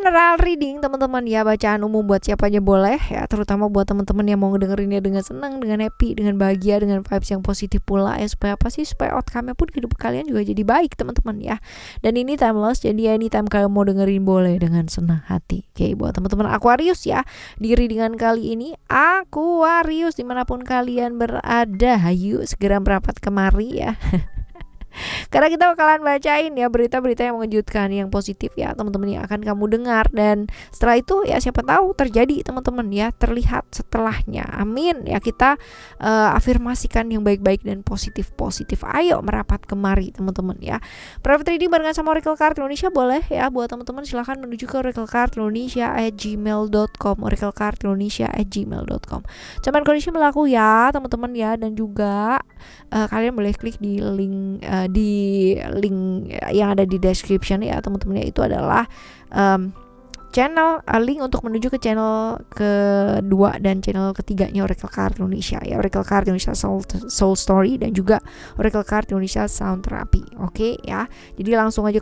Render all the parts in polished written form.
general reading teman-teman ya, bacaan umum buat siapa aja boleh ya, terutama buat teman-teman yang mau ngedengerinnya dengan senang, dengan happy, dengan bahagia, dengan vibes yang positif pula ya, supaya apa sih, supaya outcome-nya pun hidup kalian juga jadi baik teman-teman ya. Dan ini timeless, jadi anytime kalian mau dengerin boleh dengan senang hati. Oke, buat teman-teman Aquarius ya, di readingan kali ini Aquarius dimanapun kalian berada, ayo segera merapat kemari ya. Karena kita bakalan bacain ya berita-berita yang mengejutkan, yang positif ya teman-teman, yang akan kamu dengar. Dan setelah itu ya siapa tahu terjadi teman-teman ya, terlihat setelahnya. Amin ya, kita afirmasikan yang baik-baik dan positif-positif. Ayo merapat kemari teman-teman ya. Private reading barengan sama Oracle Card Indonesia boleh ya, buat teman-teman silahkan menuju ke oraclecardindonesia@gmail.com, oraclecardindonesia@gmail.com. Cuman kondisi berlaku ya teman-teman ya. Dan juga kalian boleh klik di link yang ada di description ya teman-teman ya. Itu adalah channel link untuk menuju ke channel kedua dan channel ketiganya Oracle Card Indonesia ya, Oracle Card Indonesia Soul Story dan juga Oracle Card Indonesia Sound Therapy. Oke ya, jadi langsung aja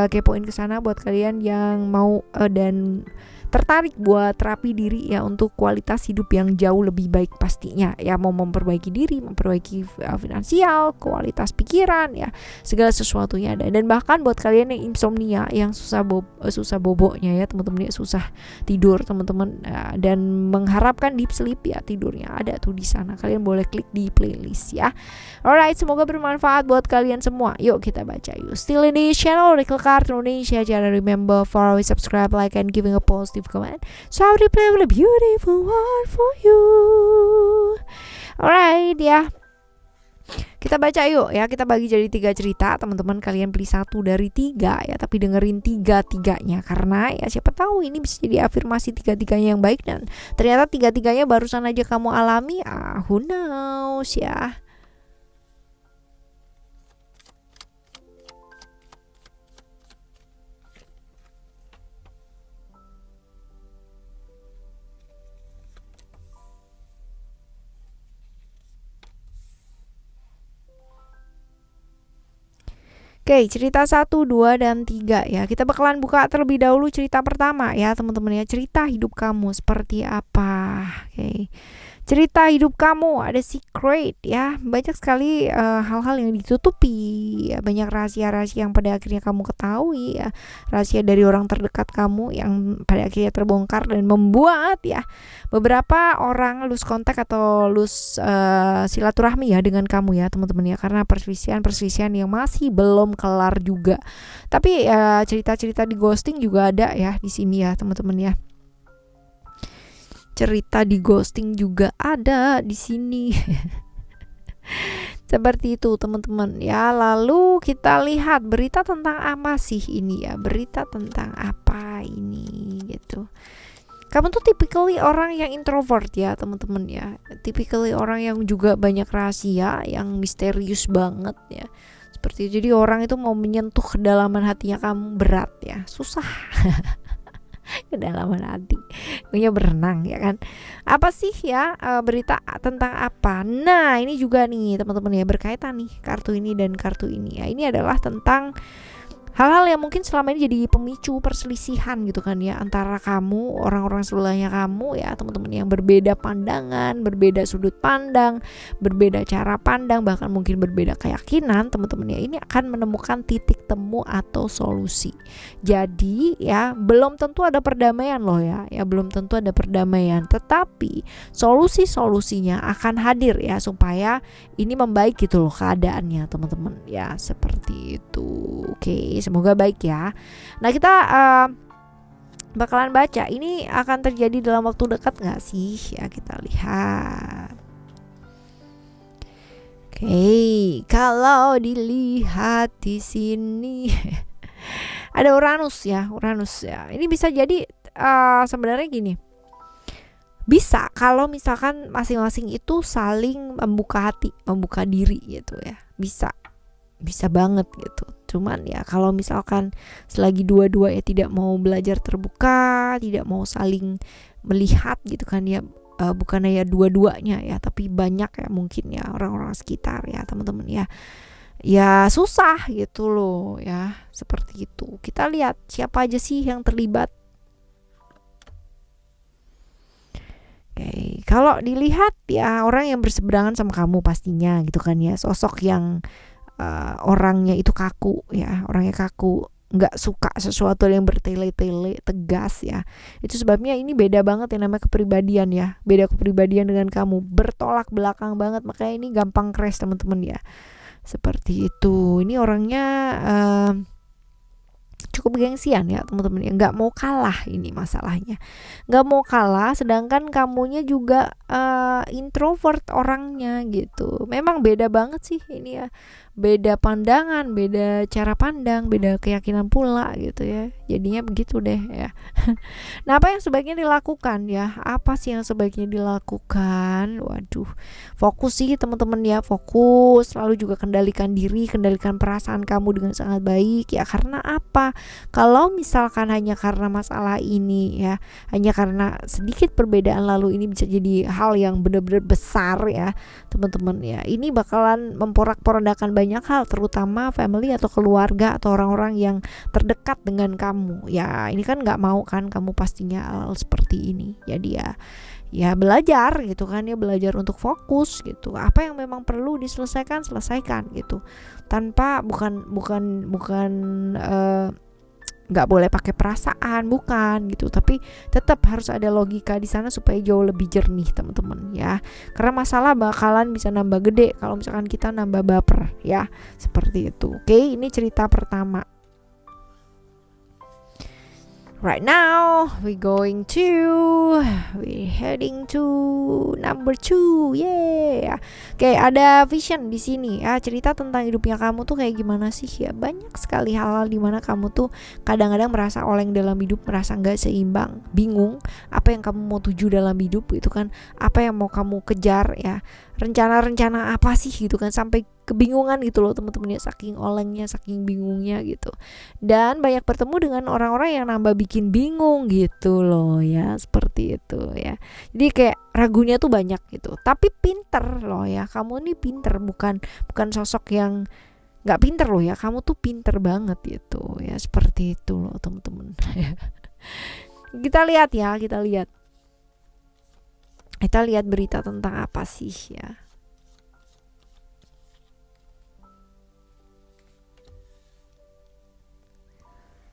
kepoin ke sana buat kalian yang mau dan tertarik buat terapi diri ya, untuk kualitas hidup yang jauh lebih baik pastinya ya, mau memperbaiki diri, memperbaiki finansial, kualitas pikiran ya, segala sesuatunya ada. Dan bahkan buat kalian yang insomnia, yang susah boboknya ya teman-teman ya, susah tidur teman-teman dan mengharapkan deep sleep ya, tidurnya ada tuh di sana, kalian boleh klik di playlist ya. Alright, semoga bermanfaat buat kalian semua. Yuk kita baca yuk. Still in the channel Oracle Card Indonesia, jangan remember follow, subscribe, like, and giving a positive comment, so I will replay with a beautiful word for you. Alright ya, kita baca yuk ya. Kita bagi jadi 3 cerita teman-teman, kalian pilih 1 dari 3 ya, tapi dengerin 3-3-nya, karena ya siapa tahu ini bisa jadi afirmasi 3-3-nya yang baik, dan ternyata 3-3-nya barusan aja kamu alami. Who knows ya. Oke, cerita 1, 2, dan 3 ya. Kita bakalan buka terlebih dahulu cerita pertama ya teman-teman ya. Cerita hidup kamu seperti apa? Oke. Cerita hidup kamu ada secret ya. Banyak sekali hal-hal yang ditutupi ya. Banyak rahasia-rahasia yang pada akhirnya kamu ketahui ya. Rahasia dari orang terdekat kamu yang pada akhirnya terbongkar dan membuat ya beberapa orang lose kontak atau lose silaturahmi ya dengan kamu ya teman-teman ya, karena perselisihan yang masih belum kelar juga. Tapi cerita-cerita di ghosting juga ada ya di sini ya teman-teman ya. Cerita di ghosting juga ada di sini. Seperti itu teman-teman ya. Lalu kita lihat berita tentang apa sih ini ya? Berita tentang apa ini gitu. Kamu tuh typically orang yang introvert ya teman-teman ya. Typically orang yang juga banyak rahasia, yang misterius banget ya. Seperti itu. Jadi orang itu mau menyentuh kedalaman hatinya kamu berat ya. Susah. Kedalaman hati, punya berenang ya kan. Apa sih ya berita tentang apa? Nah ini juga nih teman-teman ya, berkaitan nih kartu ini dan kartu ini ya. Ini adalah tentang hal-hal yang mungkin selama ini jadi pemicu perselisihan gitu kan ya, antara kamu, orang-orang sebelahnya kamu ya teman-teman, yang berbeda pandangan, berbeda sudut pandang, berbeda cara pandang, bahkan mungkin berbeda keyakinan teman-teman ya. Ini akan menemukan titik temu atau solusi. Jadi ya belum tentu ada perdamaian loh ya, belum tentu ada perdamaian, tetapi solusi-solusinya akan hadir ya, supaya ini membaik gitu loh keadaannya teman-teman ya, seperti itu. Oke, semoga baik ya. Nah kita bakalan baca, ini akan terjadi dalam waktu dekat gak sih ya, kita lihat. Oke, kalau dilihat di sini ada Uranus ya. Ini bisa jadi sebenarnya gini, bisa kalau misalkan masing-masing itu saling membuka hati, membuka diri gitu ya, bisa banget gitu. Cuman ya kalau misalkan selagi dua-dua ya tidak mau belajar terbuka, tidak mau saling melihat gitu kan ya, bukan ya dua-duanya ya, tapi banyak ya mungkin ya orang-orang sekitar ya teman-teman ya, ya susah gitu loh ya, seperti itu. Kita lihat siapa aja sih yang terlibat Oke, kalau dilihat ya orang yang berseberangan sama kamu pastinya gitu kan ya, sosok yang orangnya itu kaku ya, orangnya kaku, nggak suka sesuatu yang bertele-tele, tegas ya. Itu sebabnya ini beda banget yang namanya kepribadian ya, beda kepribadian dengan kamu, bertolak belakang banget, makanya ini gampang crash teman-teman ya. Seperti itu. Ini orangnya cukup gengsian ya teman-teman ya, nggak mau kalah, ini masalahnya nggak mau kalah, sedangkan kamunya juga introvert orangnya gitu. Memang beda banget sih ini ya, beda pandangan, beda cara pandang, beda keyakinan pula gitu ya, jadinya begitu deh ya. Nah, apa yang sebaiknya dilakukan ya, apa sih yang sebaiknya dilakukan? Waduh, fokus sih teman-teman ya, fokus, lalu juga kendalikan diri, kendalikan perasaan kamu dengan sangat baik ya. Karena apa? Kalau misalkan hanya karena masalah ini ya, hanya karena sedikit perbedaan, lalu ini bisa jadi hal yang benar-benar besar ya teman-teman ya, ini bakalan memporak-porandakan banyak hal, terutama family atau keluarga atau orang-orang yang terdekat dengan kamu ya. Ini kan nggak mau kan kamu pastinya hal seperti ini. Jadi ya belajar gitu kan ya, belajar untuk fokus gitu, apa yang memang perlu diselesaikan, selesaikan gitu, tanpa bukan nggak boleh pakai perasaan, bukan gitu, tapi tetap harus ada logika di sana supaya jauh lebih jernih teman-teman ya. Karena masalah bakalan bisa nambah gede kalau misalkan kita nambah baper ya, seperti itu. Oke, ini cerita pertama. Right now we heading to number 2. Yeah. Oke, ada Vision di sini ya, cerita tentang hidupnya kamu tuh kayak gimana sih ya. Banyak sekali hal-hal di mana kamu tuh kadang-kadang merasa oleng dalam hidup, merasa nggak seimbang, bingung apa yang kamu mau tuju dalam hidup gitu kan, apa yang mau kamu kejar ya, rencana-rencana apa sih gitu kan, sampai kebingungan gitu loh teman-teman ya, saking olengnya, saking bingungnya gitu. Dan banyak bertemu dengan orang-orang yang nambah bikin bingung gitu loh ya, seperti itu ya. Jadi kayak ragunya tuh banyak gitu, tapi pinter loh ya, kamu nih pinter, bukan sosok yang nggak pinter loh ya, kamu tuh pinter banget gitu ya, seperti itu loh teman-teman. Kita lihat berita tentang apa sih ya.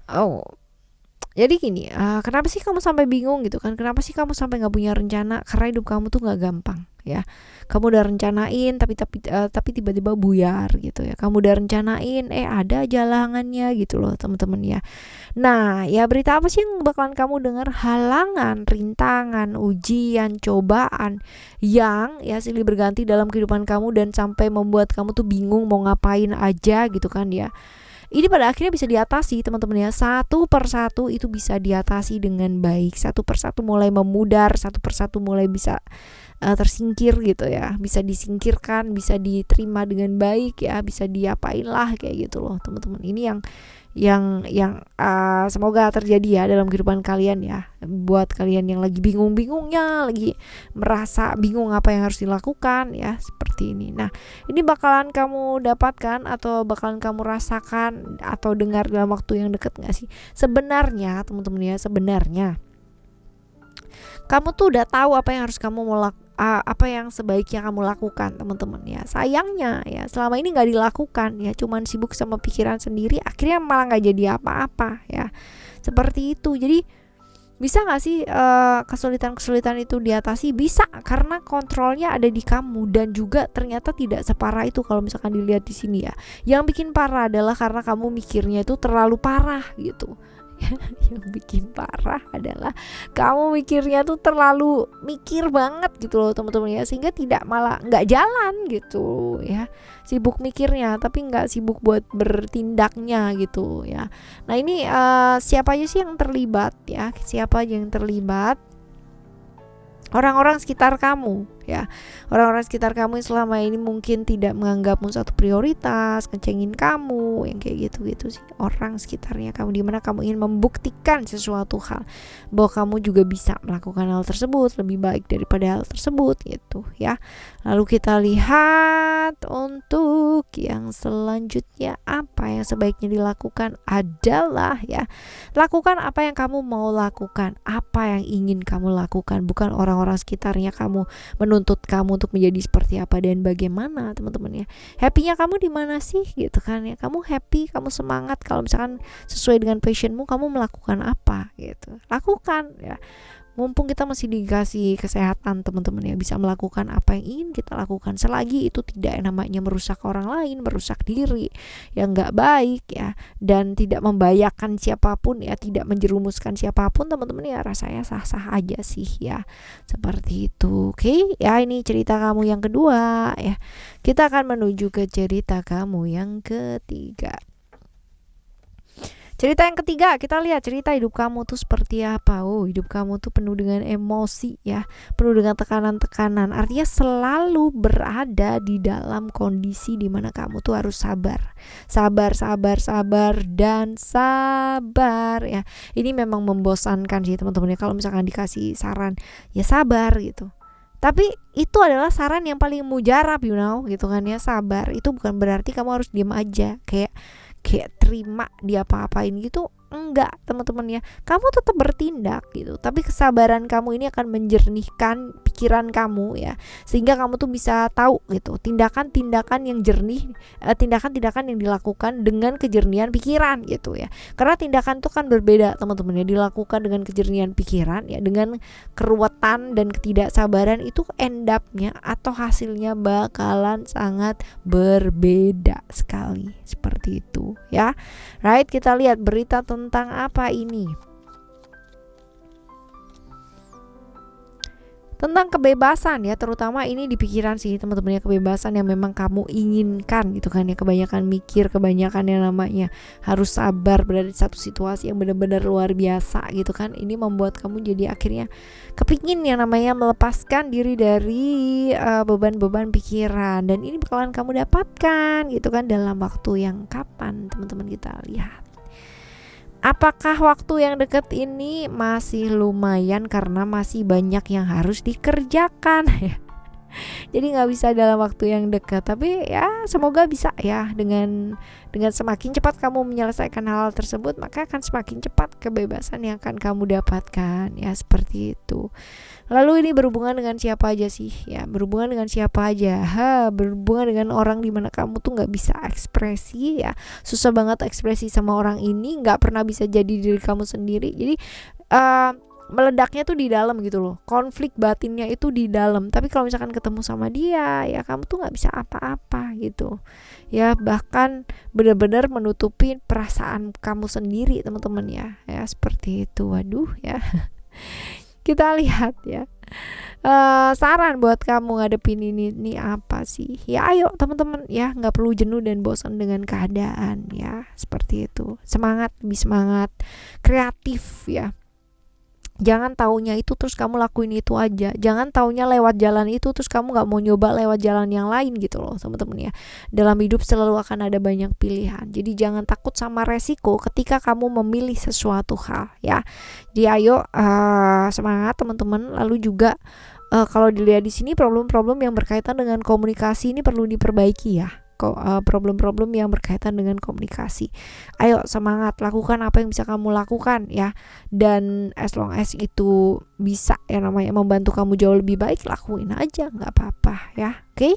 Oh, jadi gini, kenapa sih kamu sampai bingung gitu kan? Kenapa sih kamu sampai nggak punya rencana? Karena hidup kamu tuh nggak gampang ya. Kamu udah rencanain, tapi tiba-tiba buyar gitu ya. Kamu udah rencanain, ada aja halangannya gitu loh teman-teman ya. Nah, ya berita apa sih yang bakalan kamu dengar? Halangan, rintangan, ujian, cobaan yang ya silih berganti dalam kehidupan kamu dan sampai membuat kamu tuh bingung mau ngapain aja gitu kan ya. Ini pada akhirnya bisa diatasi teman-teman ya, satu persatu itu bisa diatasi dengan baik, satu persatu mulai memudar, satu persatu mulai bisa tersingkir gitu ya, bisa disingkirkan, bisa diterima dengan baik ya, bisa diapain lah kayak gitu loh teman-teman. Ini yang semoga terjadi ya dalam kehidupan kalian ya, buat kalian yang lagi bingung-bingungnya, lagi merasa bingung apa yang harus dilakukan ya, seperti ini. Nah, ini bakalan kamu dapatkan atau bakalan kamu rasakan atau dengar dalam waktu yang dekat gak sih? Sebenarnya teman-teman ya, sebenarnya kamu tuh udah tahu apa yang harus kamu mau apa yang sebaiknya kamu lakukan teman-teman ya. Sayangnya ya selama ini nggak dilakukan ya, cuman sibuk sama pikiran sendiri, akhirnya malah nggak jadi apa-apa ya, seperti itu. Jadi bisa nggak sih kesulitan-kesulitan itu diatasi? Bisa, karena kontrolnya ada di kamu, dan juga ternyata tidak separah itu kalau misalkan dilihat di sini ya. Yang bikin parah adalah karena kamu mikirnya itu terlalu parah gitu. Yang bikin parah adalah kamu mikirnya tuh terlalu mikir banget gitu loh teman-teman ya, sehingga malah nggak jalan gitu ya, sibuk mikirnya tapi nggak sibuk buat bertindaknya gitu ya. Nah ini siapa aja sih yang terlibat ya, siapa aja yang terlibat? Orang-orang sekitar kamu ya. Orang-orang sekitar kamu yang selama ini mungkin tidak menganggapmu satu prioritas, ngecengin kamu, yang kayak gitu-gitu sih. Orang sekitarnya kamu, dimana kamu ingin membuktikan sesuatu hal bahwa kamu juga bisa melakukan hal tersebut lebih baik daripada hal tersebut gitu ya. Lalu kita lihat untuk yang selanjutnya, apa yang sebaiknya dilakukan adalah ya, lakukan apa yang kamu mau lakukan, apa yang ingin kamu lakukan, bukan orang-orang sekitarnya kamu menuntut kamu untuk menjadi seperti apa dan bagaimana, teman-teman ya. Happy-nya kamu di mana sih gitu kan ya. Kamu happy, kamu semangat kalau misalkan sesuai dengan passionmu, kamu melakukan apa gitu. Lakukan ya. Mumpung kita masih dikasih kesehatan, teman-teman ya, bisa melakukan apa yang ingin kita lakukan selagi itu tidak namanya merusak orang lain, merusak diri yang nggak baik ya, dan tidak membahayakan siapapun ya, tidak menjerumuskan siapapun, teman-teman ya, rasanya sah-sah aja sih ya, seperti itu. Oke ya, ini cerita kamu yang kedua ya. Kita akan menuju ke cerita kamu yang ketiga. Cerita yang ketiga, kita lihat cerita hidup kamu tuh seperti apa. Oh, hidup kamu tuh penuh dengan emosi ya, penuh dengan tekanan-tekanan. Artinya selalu berada di dalam kondisi di mana kamu tuh harus sabar. Sabar dan sabar ya. Ini memang membosankan sih teman-teman ya, kalau misalkan dikasih saran ya sabar gitu. Tapi itu adalah saran yang paling mujarab, gitu kan ya. Sabar itu bukan berarti kamu harus diam aja kayak terima dia apa-apain gitu. Enggak, teman-teman ya. Kamu tetap bertindak gitu, tapi kesabaran kamu ini akan menjernihkan pikiran kamu ya, sehingga kamu tuh bisa tahu gitu tindakan-tindakan yang jernih, tindakan-tindakan yang dilakukan dengan kejernihan pikiran gitu ya. Karena tindakan tuh kan berbeda, teman-teman ya, dilakukan dengan kejernihan pikiran ya, dengan keruwetan dan ketidaksabaran itu end up-nya atau hasilnya bakalan sangat berbeda sekali, seperti itu ya. Right, kita lihat berita tentang apa ini? Tentang kebebasan ya, terutama ini di pikiran sih teman-teman ya, kebebasan yang memang kamu inginkan gitu kan ya. Kebanyakan mikir, kebanyakan yang namanya harus sabar berada di satu situasi yang benar-benar luar biasa gitu kan. Ini membuat kamu jadi akhirnya kepingin yang namanya melepaskan diri dari beban-beban pikiran, dan ini bakalan kamu dapatkan gitu kan dalam waktu yang kapan, teman-teman. Kita lihat. Apakah waktu yang dekat ini? Masih lumayan, karena masih banyak yang harus dikerjakan ya. Jadi nggak bisa dalam waktu yang dekat, tapi ya semoga bisa ya. Dengan semakin cepat kamu menyelesaikan hal tersebut, maka akan semakin cepat kebebasan yang akan kamu dapatkan ya, seperti itu. Lalu ini berhubungan dengan siapa aja sih ya? Berhubungan dengan siapa aja? Berhubungan dengan orang dimana kamu tuh nggak bisa ekspresi ya, susah banget ekspresi sama orang ini, nggak pernah bisa jadi diri kamu sendiri. Jadi meledaknya tuh di dalam gitu loh, konflik batinnya itu di dalam. Tapi kalau misalkan ketemu sama dia ya, kamu tuh nggak bisa apa-apa gitu ya, bahkan benar-benar menutupi perasaan kamu sendiri, teman-teman ya, seperti itu. Waduh ya. Kita lihat ya, saran buat kamu ngadepin ini apa sih ya. Ayo teman-teman ya, nggak perlu jenuh dan bosan dengan keadaan ya, seperti itu. Semangat, lebih semangat, kreatif ya. Jangan taunya itu terus kamu lakuin itu aja. Jangan taunya lewat jalan itu terus kamu gak mau nyoba lewat jalan yang lain gitu loh, teman-teman ya. Dalam hidup selalu akan ada banyak pilihan. Jadi jangan takut sama resiko ketika kamu memilih sesuatu hal ya. Jadi ayo semangat teman-teman. Lalu juga kalau dilihat di sini, problem-problem yang berkaitan dengan komunikasi ini perlu diperbaiki ya. Problem-problem yang berkaitan dengan komunikasi. Ayo semangat, lakukan apa yang bisa kamu lakukan ya. Dan as long as itu bisa ya, namanya membantu kamu jauh lebih baik, lakuin aja, nggak apa-apa ya. Oke,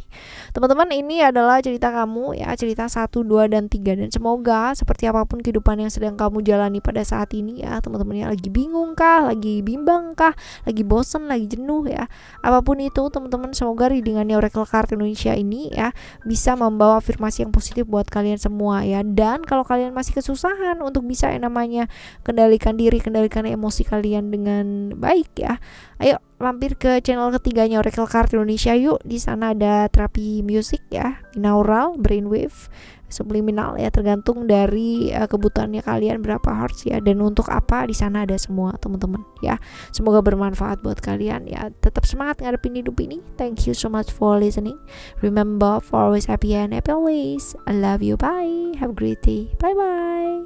teman-teman, ini adalah cerita kamu ya, cerita 1, 2, dan 3. Dan semoga seperti apapun kehidupan yang sedang kamu jalani pada saat ini ya, teman-teman ya, lagi bingung kah, lagi bimbang kah, lagi bosen, lagi jenuh ya, apapun itu teman-teman, semoga readingannya Oracle Card Indonesia ini ya bisa membawa afirmasi yang positif buat kalian semua ya. Dan kalau kalian masih kesusahan untuk bisa yang namanya kendalikan diri, kendalikan emosi kalian dengan baik ya, ayo mampir ke channel ketiganya Oracle Card Indonesia yuk. Di sana ada terapi musik ya, binaural, brainwave, subliminal ya, tergantung dari kebutuhannya kalian berapa hertz ya, dan untuk apa di sana ada semua teman-teman ya. Semoga bermanfaat buat kalian ya. Tetap semangat ngadepin hidup ini. Thank you so much for listening. Remember for always happy and happy always. I love you. Bye. Have a great day. Bye bye.